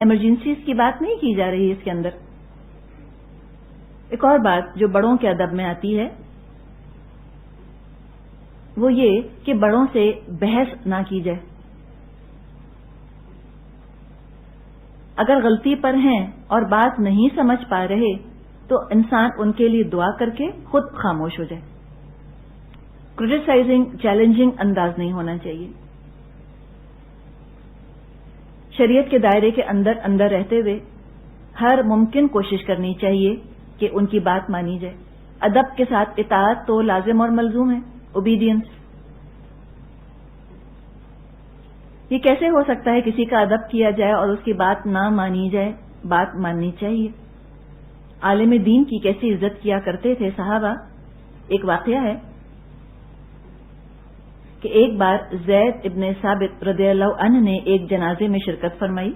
Emergencies کی بات نہیں کی جا رہی اس کے اندر. ایک اور بات جو بڑوں کے ادب میں آتی ہے وہ یہ کہ بڑوں سے بحث نہ کی جائے. اگر غلطی پر ہیں اور بات نہیں سمجھ پا رہے تو انسان ان کے لیے دعا کر کے خود خاموش ہو جائے. کرٹیسائزنگ چیلنجنگ انداز نہیں ہونا چاہیے. شریعت کے دائرے کے اندر اندر رہتے ہوئے ہر ممکن کوشش کرنی چاہیے کہ ان کی بات مانی جائے. ادب کے ساتھ اطاعت تو لازم اور ملزوم ہے. اوبیڈینس. یہ کیسے ہو سکتا ہے کسی کا ادب کیا جائے اور اس کی بات نہ مانی جائے؟ بات ماننی چاہیے. عالم دین کی کیسی عزت کیا کرتے تھے صحابہ. ایک واقعہ ہے کہ ایک بار زید ابن ثابت رضی اللہ عنہ نے ایک جنازے میں شرکت فرمائی.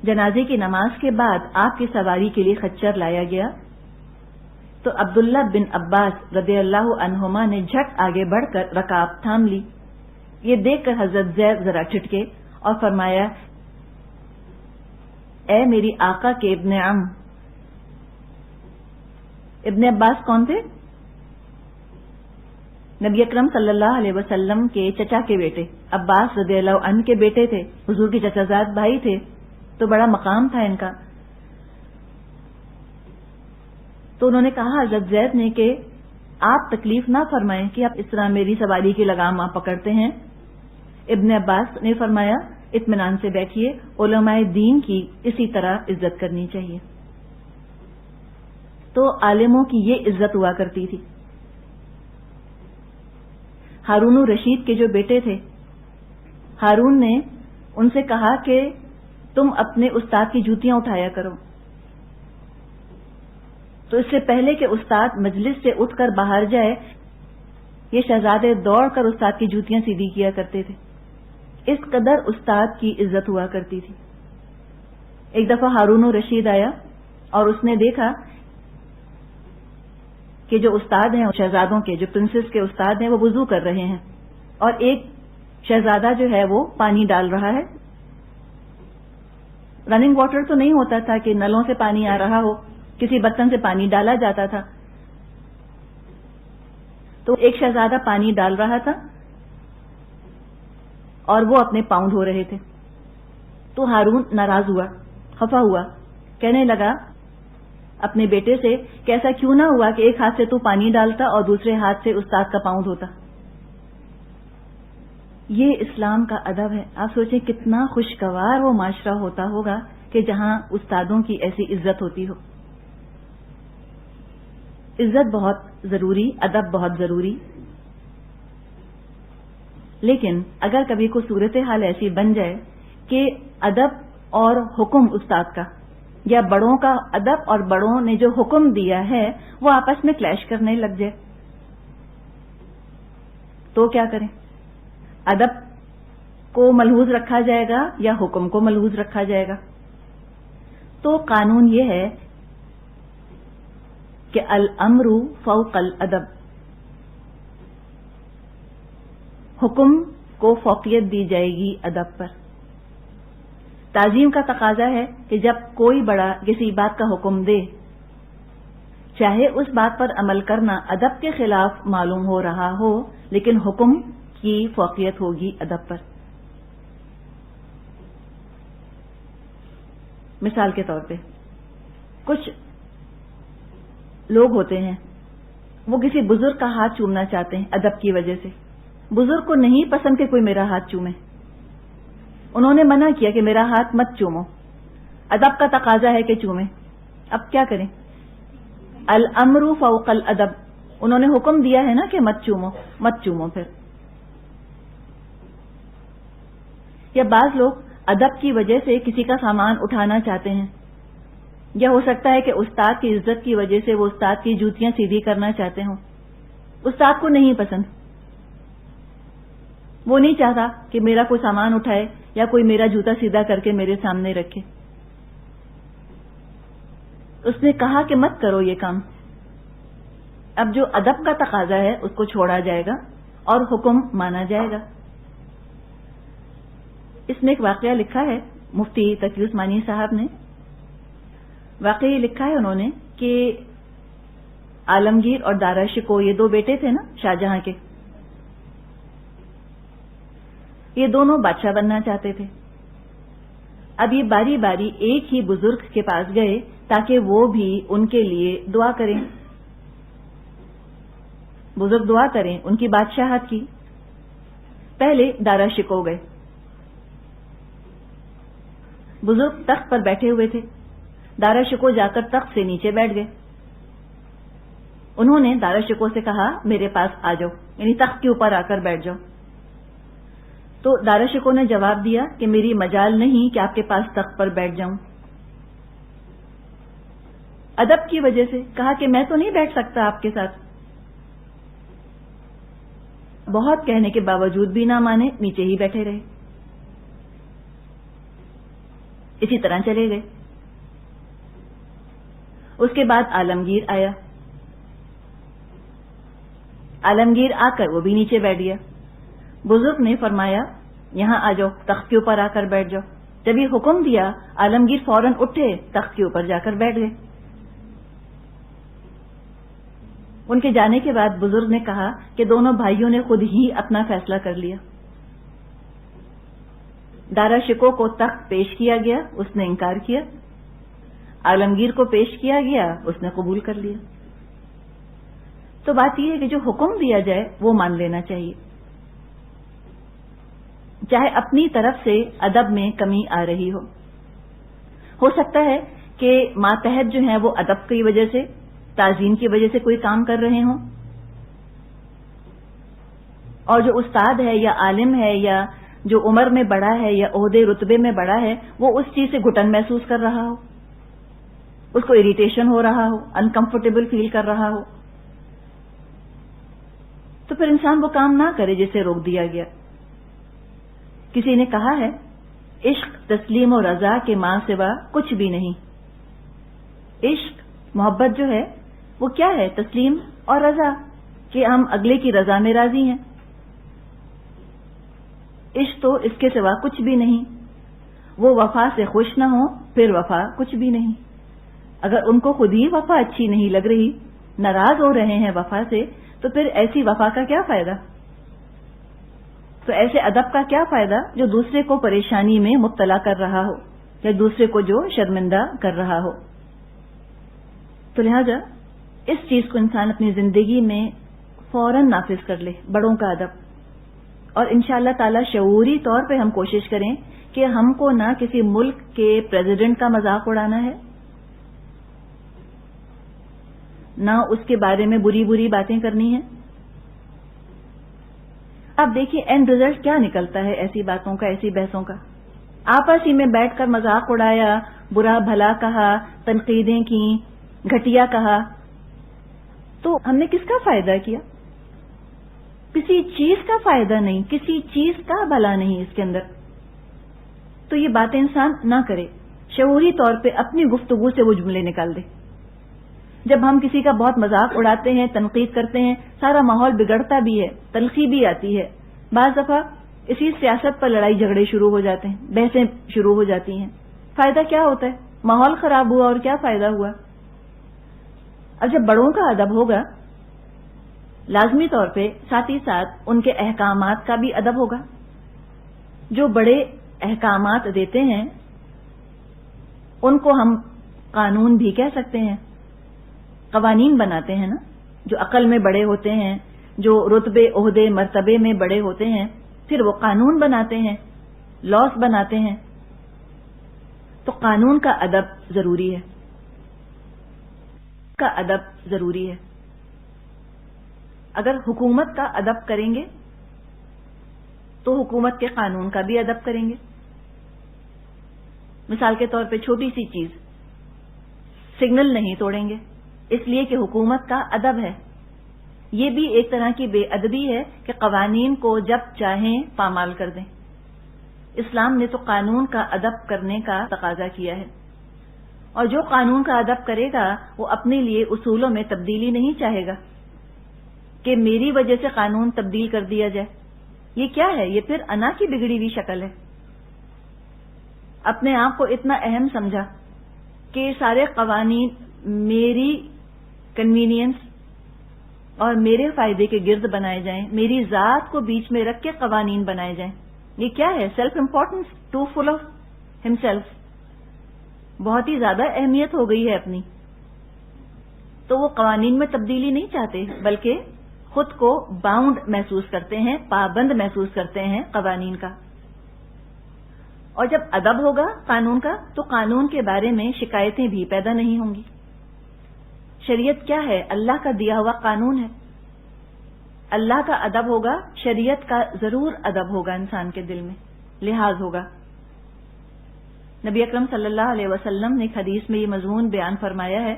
جنازے کی نماز کے بعد آپ کی سواری کے لیے خچر لایا گیا تو عبداللہ بن عباس رضی اللہ عنہما نے جھٹ آگے بڑھ کر رکاب تھام لی. یہ دیکھ کر حضرت زید ذرا چھٹکے اور فرمایا اے میری آقا کے ابن عم. ابن عباس کون تھے؟ نبی اکرم صلی اللہ علیہ وسلم کے چچا کے بیٹے. عباس رضی اللہ عنہ کے بیٹے تھے. حضور کے چچا زاد بھائی تھے. تو بڑا مقام تھا ان کا. تو انہوں نے کہا حضرت زید نے کہ آپ تکلیف نہ فرمائیں کہ آپ اس طرح میری سواری کی لگام آپ پکڑتے ہیں. ابن عباس نے فرمایا اطمینان سے بیٹھیے. علماء دین کی اسی طرح عزت کرنی چاہیے. تو عالموں کی یہ عزت ہوا کرتی تھی. ہارون الرشید کے جو بیٹے تھے، ہارون نے ان سے کہا کہ تم اپنے استاد کی جوتیاں اٹھایا کرو. تو اس سے پہلے کہ استاد مجلس سے اٹھ کر باہر جائے یہ شہزادے دوڑ کر استاد کی جوتیاں سیدھی کیا کرتے تھے. اس قدر استاد کی عزت ہوا کرتی تھی. ایک دفعہ ہارون الرشید آیا اور اس نے دیکھا کہ جو استاد ہیں شہزادوں کے، جو پرنسس کے استاد ہیں، وہ وضو کر رہے ہیں اور ایک شہزادہ جو ہے وہ پانی ڈال رہا ہے. رننگ واٹر تو نہیں ہوتا تھا کہ نلوں سے پانی آ رہا ہو، کسی برتن سے پانی ڈالا جاتا تھا. تو ایک شہزادہ پانی ڈال رہا تھا اور وہ اپنے پاؤں دھو رہے تھے. تو ہارون ناراض ہوا، خفا ہوا، کہنے لگا اپنے بیٹے سے کہ ایسا کیوں نہ ہوا کہ ایک ہاتھ سے تو پانی ڈالتا اور دوسرے ہاتھ سے استاد کا پاؤں دھوتا. یہ اسلام کا ادب ہے. آپ سوچیں کتنا خوشگوار وہ معاشرہ ہوتا ہوگا کہ جہاں استادوں کی ایسی عزت ہوتی ہو. عزت بہت ضروری، ادب بہت ضروری. لیکن اگر کبھی کوئی صورتحال ایسی بن جائے کہ ادب اور حکم استاد کا یا بڑوں کا ادب اور بڑوں نے جو حکم دیا ہے وہ آپس میں کلیش کرنے لگ جائے تو کیا کریں؟ ادب کو ملحوظ رکھا جائے گا یا حکم کو ملحوظ رکھا جائے گا؟ تو قانون یہ ہے کہ الامر فوق الادب. حکم کو فوقیت دی جائے گی ادب پر. تعظیم کا تقاضا ہے کہ جب کوئی بڑا کسی بات کا حکم دے، چاہے اس بات پر عمل کرنا ادب کے خلاف معلوم ہو رہا ہو، لیکن حکم کی فوقیت ہوگی ادب پر. مثال کے طور پہ کچھ لوگ ہوتے ہیں وہ کسی بزرگ کا ہاتھ چومنا چاہتے ہیں ادب کی وجہ سے. بزرگ کو نہیں پسند کہ کوئی میرا ہاتھ چومے. انہوں نے منع کیا کہ میرا ہاتھ مت چومو. ادب کا تقاضا ہے کہ چومے. اب کیا کریں؟ الامر فوق الادب. انہوں نے حکم دیا ہے نا کہ مت چومو، مت چومو. پھر یا بعض لوگ ادب کی وجہ سے کسی کا سامان اٹھانا چاہتے ہیں، یا ہو سکتا ہے کہ استاد کی عزت کی وجہ سے وہ استاد کی جوتیاں سیدھی کرنا چاہتے ہوں. استاد کو نہیں پسند، وہ نہیں چاہتا کہ میرا کوئی سامان اٹھائے یا کوئی میرا جوتا سیدھا کر کے میرے سامنے رکھے. اس نے کہا کہ مت کرو یہ کام. اب جو ادب کا تقاضا ہے اس کو چھوڑا جائے گا اور حکم مانا جائے گا. اس میں ایک واقعہ لکھا ہے مفتی تقی عثمانی صاحب نے. واقعہ یہ لکھا ہے انہوں نے کہ عالمگیر اور دارا شکوہ یہ دو بیٹے تھے نا شاہجہاں کے. یہ دونوں بادشاہ بننا چاہتے تھے. اب یہ باری باری ایک ہی بزرگ کے پاس گئے تاکہ وہ بھی ان کے لیے دعا کریں. بزرگ دعا کریں ان کی بادشاہت کی. پہلے دارا شکوہ گئے. بزرگ تخت پر بیٹھے ہوئے تھے. دارا شکوہ جا کر تخت سے نیچے بیٹھ گئے. انہوں نے دارا شکوہ سے کہا میرے پاس آ جاؤ، یعنی تخت کے اوپر آ کر بیٹھ جاؤ. تو دارا شکوہ نے جواب دیا کہ میری مجال نہیں کہ آپ کے پاس تخت پر بیٹھ جاؤں. ادب کی وجہ سے کہا کہ میں تو نہیں بیٹھ سکتا آپ کے ساتھ. بہت کہنے کے باوجود بھی نہ مانے، نیچے ہی بیٹھے رہے. اسی طرح چلے گئے. اس کے بعد عالمگیر آیا. عالمگیر آ کر وہ بھی نیچے بیٹھ گیا. بزرگ نے فرمایا یہاں آ جاؤ، تخت کے اوپر آ کر بیٹھ جاؤ. جب یہ حکم دیا عالمگیر فوراً اٹھے، تخت کے اوپر جا کر بیٹھ گئے. ان کے جانے کے بعد بزرگ نے کہا کہ دونوں بھائیوں نے خود ہی اپنا فیصلہ کر لیا. دارا شکوہ کو تخت پیش کیا گیا، اس نے انکار کیا. عالمگیر کو پیش کیا گیا، اس نے قبول کر لیا. تو بات یہ ہے کہ جو حکم دیا جائے وہ مان لینا چاہیے، چاہے اپنی طرف سے ادب میں کمی آ رہی ہو. ہو سکتا ہے کہ ماتحت جو ہیں وہ ادب کی وجہ سے، تعظیم کی وجہ سے کوئی کام کر رہے ہوں، اور جو استاد ہے یا عالم ہے یا جو عمر میں بڑا ہے یا عہدے رتبے میں بڑا ہے وہ اس چیز سے گھٹن محسوس کر رہا ہو، اس کو اریٹیشن ہو رہا ہو، انکمفرٹیبل فیل کر رہا ہو، تو پھر انسان وہ کام نہ کرے جسے روک دیا گیا. کسی نے کہا ہے عشق تسلیم و رضا کے ماں سوا کچھ بھی نہیں. عشق محبت جو ہے وہ کیا ہے؟ تسلیم اور رضا، کہ ہم اگلے کی رضا میں راضی ہیں. عشق تو اس کے سوا کچھ بھی نہیں. وہ وفا سے خوش نہ ہو پھر وفا کچھ بھی نہیں. اگر ان کو خود ہی وفا اچھی نہیں لگ رہی، ناراض ہو رہے ہیں وفا سے، تو پھر ایسی وفا کا کیا فائدہ؟ تو ایسے ادب کا کیا فائدہ جو دوسرے کو پریشانی میں مبتلا کر رہا ہو یا دوسرے کو جو شرمندہ کر رہا ہو. تو لہذا اس چیز کو انسان اپنی زندگی میں فوراً نافذ کر لے، بڑوں کا ادب. اور انشاءاللہ تعالی شعوری طور پہ ہم کوشش کریں کہ ہم کو نہ کسی ملک کے پریزیڈنٹ کا مذاق اڑانا ہے، نہ اس کے بارے میں بری بری باتیں کرنی ہیں. اب دیکھیے اینڈ رزلٹ کیا نکلتا ہے ایسی باتوں کا، ایسی بحثوں کا. آپس ہی میں بیٹھ کر مذاق اڑایا، برا بھلا کہا، تنقیدیں کی، گھٹیا کہا، تو ہم نے کس کا فائدہ کیا؟ کسی چیز کا فائدہ نہیں، کسی چیز کا بھلا نہیں اس کے اندر. تو یہ باتیں انسان نہ کرے، شعوری طور پہ اپنی گفتگو سے وہ جملے نکال دے. جب ہم کسی کا بہت مذاق اڑاتے ہیں، تنقید کرتے ہیں، سارا ماحول بگڑتا بھی ہے، تلخی بھی آتی ہے. بعض دفعہ اسی سیاست پر لڑائی جھگڑے شروع ہو جاتے ہیں، بحثیں شروع ہو جاتی ہیں. فائدہ کیا ہوتا ہے؟ ماحول خراب ہوا اور کیا فائدہ ہوا؟ اب جب بڑوں کا ادب ہوگا، لازمی طور پہ ساتھ ہی ساتھ ان کے احکامات کا بھی ادب ہوگا. جو بڑے احکامات دیتے ہیں ان کو ہم قانون بھی کہہ سکتے ہیں، قوانین بناتے ہیں نا. جو عقل میں بڑے ہوتے ہیں، جو رتبے عہدے مرتبے میں بڑے ہوتے ہیں، پھر وہ قانون بناتے ہیں، لاس بناتے ہیں. تو قانون کا ادب ضروری ہے، کا ادب ضروری ہے. اگر حکومت کا ادب کریں گے تو حکومت کے قانون کا بھی ادب کریں گے. مثال کے طور پہ چھوٹی سی چیز، سگنل نہیں توڑیں گے اس لیے کہ حکومت کا ادب ہے. یہ بھی ایک طرح کی بے ادبی ہے کہ قوانین کو جب چاہیں پامال کر دیں. اسلام نے تو قانون کا ادب کرنے کا تقاضا کیا ہے، اور جو قانون کا ادب کرے گا وہ اپنے لیے اصولوں میں تبدیلی نہیں چاہے گا کہ میری وجہ سے قانون تبدیل کر دیا جائے. یہ کیا ہے؟ یہ پھر انا کی بگڑی ہوئی شکل ہے. اپنے آپ کو اتنا اہم سمجھا کہ سارے قوانین میری کنوینئنس اور میرے فائدے کے گرد بنائے جائیں، میری ذات کو بیچ میں رکھ کے قوانین بنائے جائیں، یہ کیا ہے؟ Self importance, too full of himself, بہت ہی زیادہ اہمیت ہو گئی ہے اپنی. تو وہ قوانین میں تبدیلی نہیں چاہتے، بلکہ خود کو باؤنڈ محسوس کرتے ہیں، پابند محسوس کرتے ہیں قوانین کا. اور جب ادب ہوگا قانون کا تو قانون کے بارے میں شکایتیں بھی پیدا نہیں ہوں گی. شریعت کیا ہے؟ اللہ کا دیا ہوا قانون ہے. اللہ کا ادب ہوگا، شریعت کا ضرور ادب ہوگا، انسان کے دل میں لحاظ ہوگا. نبی اکرم صلی اللہ علیہ وسلم نے ایک حدیث میں یہ مضمون بیان فرمایا ہے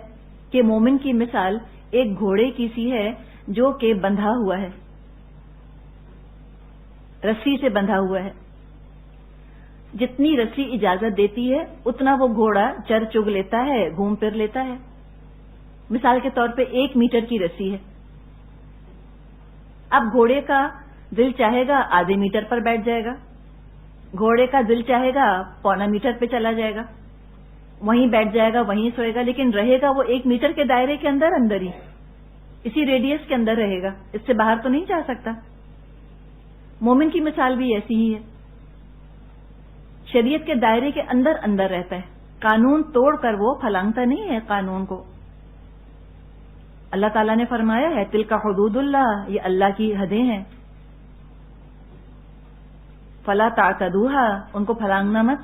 کہ مومن کی مثال ایک گھوڑے کی سی ہے جو کہ بندھا ہوا ہے، رسی سے بندھا ہوا ہے. جتنی رسی اجازت دیتی ہے اتنا وہ گھوڑا چر چگ لیتا ہے، گھوم پھر لیتا ہے. مثال کے طور پہ 1 میٹر کی رسی ہے. اب گھوڑے کا دل چاہے گا آدھے میٹر پر بیٹھ جائے گا، گھوڑے کا دل چاہے گا 1.25 میٹر پہ چلا جائے گا، وہیں بیٹھ جائے گا، وہیں سوئے گا، لیکن رہے گا وہ 1 میٹر کے دائرے کے اندر ہی، اسی ریڈیس کے اندر رہے گا، اس سے باہر تو نہیں جا سکتا. مومن کی مثال بھی ایسی ہی ہے، شریعت کے دائرے کے اندر رہتا ہے، قانون توڑ کر وہ پھلانگتا نہیں ہے قانون کو. اللہ تعالیٰ نے فرمایا ہے تلک حدود اللہ، یہ اللہ کی حدیں ہیں، فلا تعتدوها، ان کو پھلانگنا مت،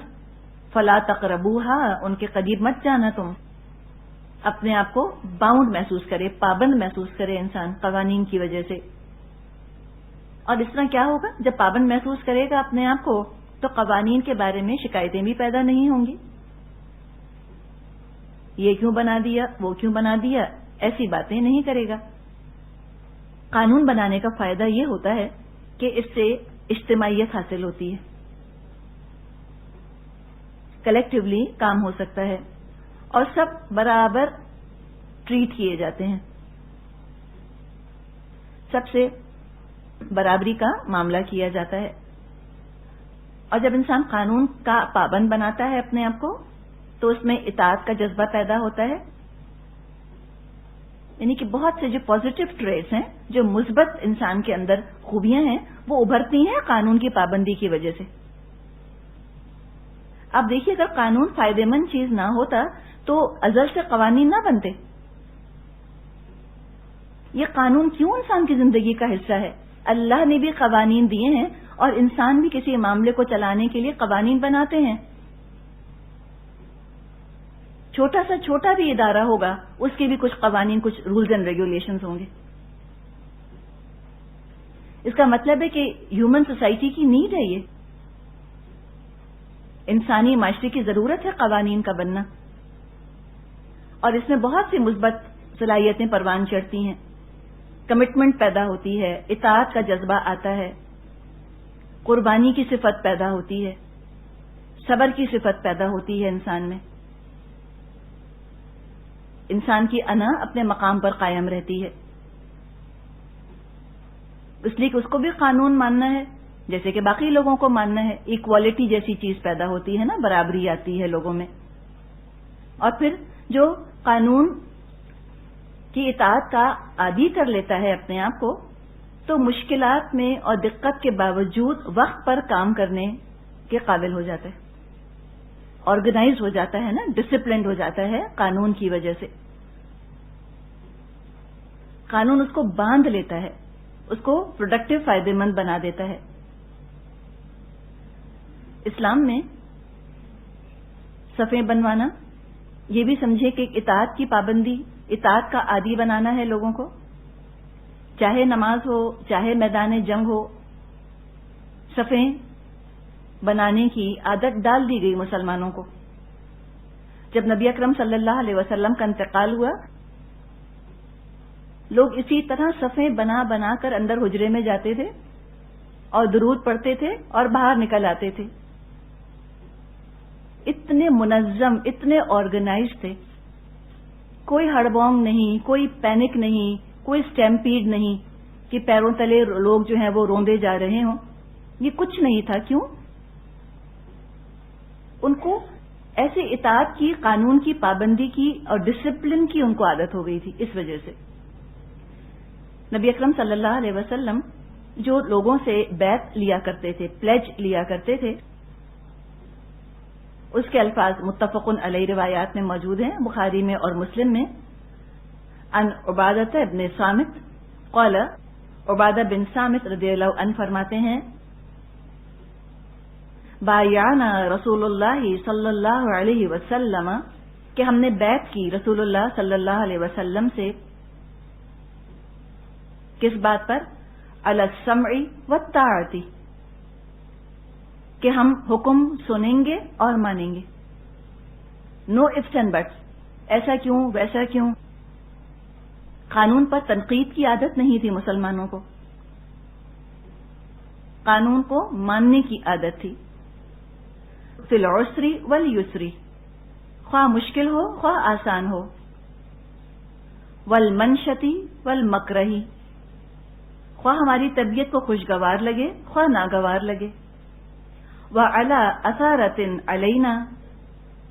فلا تقربوها، ان کے قریب مت جانا. تم اپنے آپ کو باؤنڈ محسوس کرے، پابند محسوس کرے انسان قوانین کی وجہ سے. اور اس طرح کیا ہوگا؟ جب پابند محسوس کرے گا اپنے آپ کو تو قوانین کے بارے میں شکایتیں بھی پیدا نہیں ہوں گی. یہ کیوں بنا دیا، وہ کیوں بنا دیا، ایسی باتیں نہیں کرے گا. قانون بنانے کا فائدہ یہ ہوتا ہے کہ اس سے اجتماعیت حاصل ہوتی ہے، کلیکٹیولی کام ہو سکتا ہے اور سب برابر ٹریٹ کیے جاتے ہیں، سب سے برابری کا معاملہ کیا جاتا ہے. اور جب انسان قانون کا پابند بناتا ہے اپنے آپ کو تو اس میں اطاعت کا جذبہ پیدا ہوتا ہے. یعنی کہ بہت سے جو پازیٹو ٹریٹس ہیں، جو مثبت انسان کے اندر خوبیاں ہیں، وہ ابھرتی ہیں قانون کی پابندی کی وجہ سے. آپ دیکھیے اگر قانون فائدہ مند چیز نہ ہوتا تو ازل سے قوانین نہ بنتے. یہ قانون کیوں انسان کی زندگی کا حصہ ہے؟ اللہ نے بھی قوانین دیے ہیں اور انسان بھی کسی معاملے کو چلانے کے لیے قوانین بناتے ہیں. چھوٹا سا چھوٹا بھی ادارہ ہوگا اس کے بھی کچھ قوانین، کچھ رولز اینڈ ریگولیشنز ہوں گے. اس کا مطلب ہے کہ ہیومن سوسائٹی کی نیڈ ہے، یہ انسانی معاشرے کی ضرورت ہے قوانین کا بننا. اور اس میں بہت سی مثبت صلاحیتیں پروان چڑھتی ہیں. کمٹمنٹ پیدا ہوتی ہے، اطاعت کا جذبہ آتا ہے، قربانی کی صفت پیدا ہوتی ہے، صبر کی صفت پیدا ہوتی ہے انسان میں. انسان کی انا اپنے مقام پر قائم رہتی ہے، اس لیے کہ اس کو بھی قانون ماننا ہے جیسے کہ باقی لوگوں کو ماننا ہے. ایکوالٹی جیسی چیز پیدا ہوتی ہے نا، برابری آتی ہے لوگوں میں. اور پھر جو قانون کی اطاعت کا عادی کر لیتا ہے اپنے آپ کو تو مشکلات میں اور دقت کے باوجود وقت پر کام کرنے کے قابل ہو جاتا ہے، آرگنائز ہو جاتا ہے نا، ڈسپلنڈ ہو جاتا ہے قانون کی وجہ سے. قانون اس کو باندھ لیتا ہے، اس کو پروڈکٹیو فائدہ مند بنا دیتا ہے. اسلام میں صفیں بنوانا یہ بھی سمجھے کہ اطاعت کی پابندی، اطاعت کا عادی بنانا ہے لوگوں کو. چاہے نماز ہو، چاہے میدان جنگ ہو، صفیں بنانے کی عادت ڈال دی گئی مسلمانوں کو. جب نبی اکرم صلی اللہ علیہ وسلم کا انتقال ہوا، لوگ اسی طرح صفیں بنا بنا کر اندر حجرے میں جاتے تھے اور درود پڑھتے تھے اور باہر نکل آتے تھے. اتنے منظم، اتنے آرگنائز تھے، کوئی ہڑبونگ نہیں، کوئی پینک نہیں، کوئی اسٹیمپیڈ نہیں کہ پیروں تلے لوگ جو ہیں وہ روندے جا رہے ہوں. یہ کچھ نہیں تھا. کیوں؟ ان کو ایسے اطاعت کی، قانون کی پابندی کی اور ڈسپلن کی ان کو عادت ہو گئی تھی. اس وجہ سے نبی اکرم صلی اللہ علیہ وسلم جو لوگوں سے بیعت لیا کرتے تھے، پلیج لیا کرتے تھے، اس کے الفاظ متفق علیہ روایات میں موجود ہیں، بخاری میں اور مسلم میں. عن عبادہ ابن صامت قال، عبادہ بن صامت رضی اللہ عنہ فرماتے ہیں بایعنا رسول اللہ صلی اللہ علیہ وسلم، کہ ہم نے بیعت کی رسول اللہ صلی اللہ علیہ وسلم سے. کس بات پر؟ علی السمع والطاعۃ، کہ ہم حکم سنیں گے اور مانیں گے. نو ifs اینڈ بٹس، ایسا کیوں ویسا کیوں. قانون پر تنقید کی عادت نہیں تھی مسلمانوں کو، قانون کو ماننے کی عادت تھی. فی العسر والیسر، خواہ مشکل ہو خواہ آسان ہو. والمنشط والمکرہ، خواہ ہماری طبیعت کو خوشگوار لگے خواہ ناگوار لگے. وعلی اثارۃ علینا،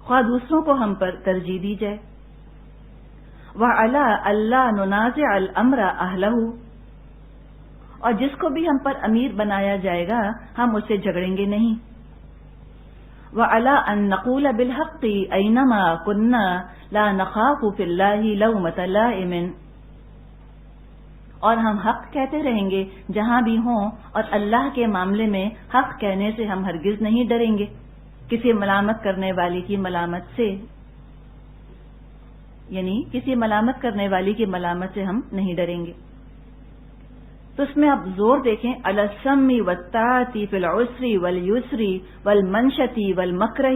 خواہ دوسروں کو ہم پر ترجیح دی جائے. وعلی اللہ ننازع الامر اہلہ، اور جس کو بھی ہم پر امیر بنایا جائے گا ہم اس سے جھگڑیں گے نہیں. وعلی ان نقول بالحق اینما کنا لا نخاف فی اللہ لومۃ لائم، اور ہم حق کہتے رہیں گے جہاں بھی ہوں، اور اللہ کے معاملے میں حق کہنے سے ہم ہرگز نہیں ڈریں گے کسی ملامت کرنے والی کی ملامت سے. یعنی کسی ملامت کرنے والی کی ملامت سے ہم نہیں ڈریں گے. تو اس میں آپ زور دیکھیں، علی السمع والطاعۃ فی العسر والیسر والمنشط والمکرہ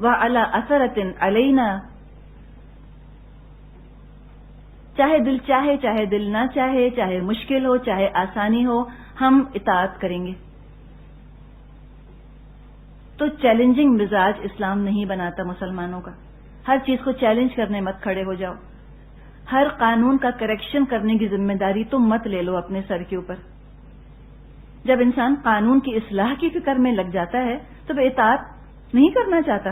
وعلی اثرۃ علینا. چاہے دل چاہے چاہے دل نہ چاہے، چاہے مشکل ہو چاہے آسانی ہو، ہم اطاعت کریں گے. تو چیلنجنگ مزاج اسلام نہیں بناتا مسلمانوں کا. ہر چیز کو چیلنج کرنے مت کھڑے ہو جاؤ. ہر قانون کا کریکشن کرنے کی ذمہ داری تم مت لے لو اپنے سر کے اوپر. جب انسان قانون کی اصلاح کی فکر میں لگ جاتا ہے تو وہ اطاعت نہیں کرنا چاہتا.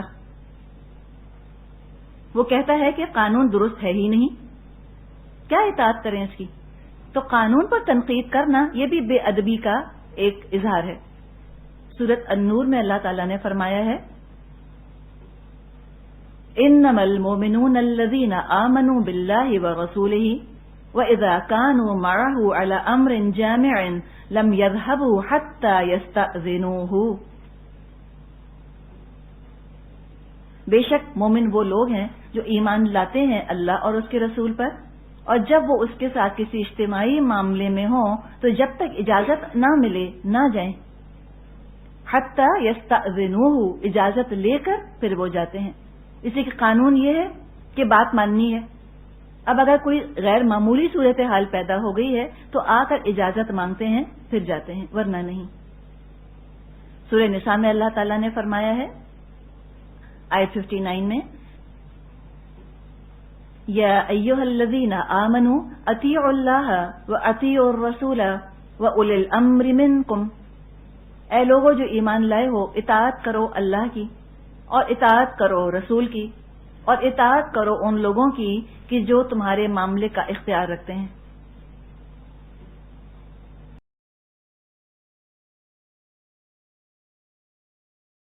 وہ کہتا ہے کہ قانون درست ہے ہی نہیں، کیا اطاعت کریں اس کی. تو قانون پر تنقید کرنا یہ بھی بے ادبی کا ایک اظہار ہے. سورۃ النور میں اللہ تعالیٰ نے فرمایا ہے انما المؤمنون الذین آمنوا باللہ ورسولہ وإذا كانوا معه على امر جامع لم يذهبوا حتى يستأذنوه. بے شک مومن وہ لوگ ہیں جو ایمان لاتے ہیں اللہ اور اس کے رسول پر، اور جب وہ اس کے ساتھ کسی اجتماعی معاملے میں ہوں تو جب تک اجازت نہ ملے نہ جائیں. حتی یستأذنوہ، اجازت لے کر پھر وہ جاتے ہیں. اسی کا قانون یہ ہے کہ بات ماننی ہے. اب اگر کوئی غیر معمولی صورتحال پیدا ہو گئی ہے تو آ کر اجازت مانگتے ہیں پھر جاتے ہیں، ورنہ نہیں. سورہ نساء میں اللہ تعالیٰ نے فرمایا ہے آیت 59 میں یا ایھا الذین آمنوا اطیعوا اللہ واطیعوا الرسول واولی الامر منکم. اے لوگو جو ایمان لائے ہو، اطاعت کرو اللہ کی اور اطاعت کرو رسول کی اور اطاعت کرو ان لوگوں کی کہ جو تمہارے معاملے کا اختیار رکھتے ہیں.